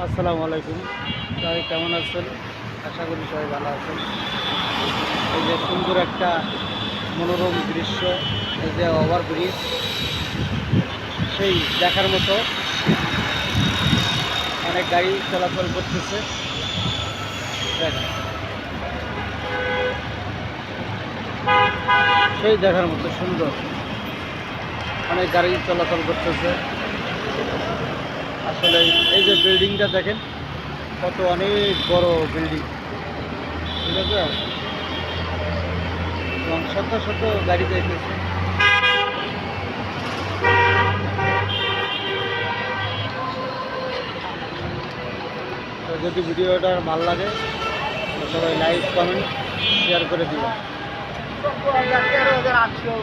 আসসালামু আলাইকুম। সবাই কেমন আছেন? আশা করি সবাই ভালো আছেন। এই যে সুন্দর একটা মনোরম দৃশ্য, এই যে ওভারব্রিজ, সেই দেখার মতো। অনেক গাড়ি চলাচল করতেছে, দেখেন, সেই দেখার মতো সুন্দর। অনেক গাড়ি চলাচল করতেছে। আসলে এই যে বিল্ডিংটা দেখেন, কত অনেক বড় বিল্ডিং, ঠিক আছে, এবং শত শত গাড়ি যাইতেছে। তো যদি ভিডিওটা ভালো লাগে তো সবাই লাইক কমেন্ট শেয়ার করে দিবেন। 13,800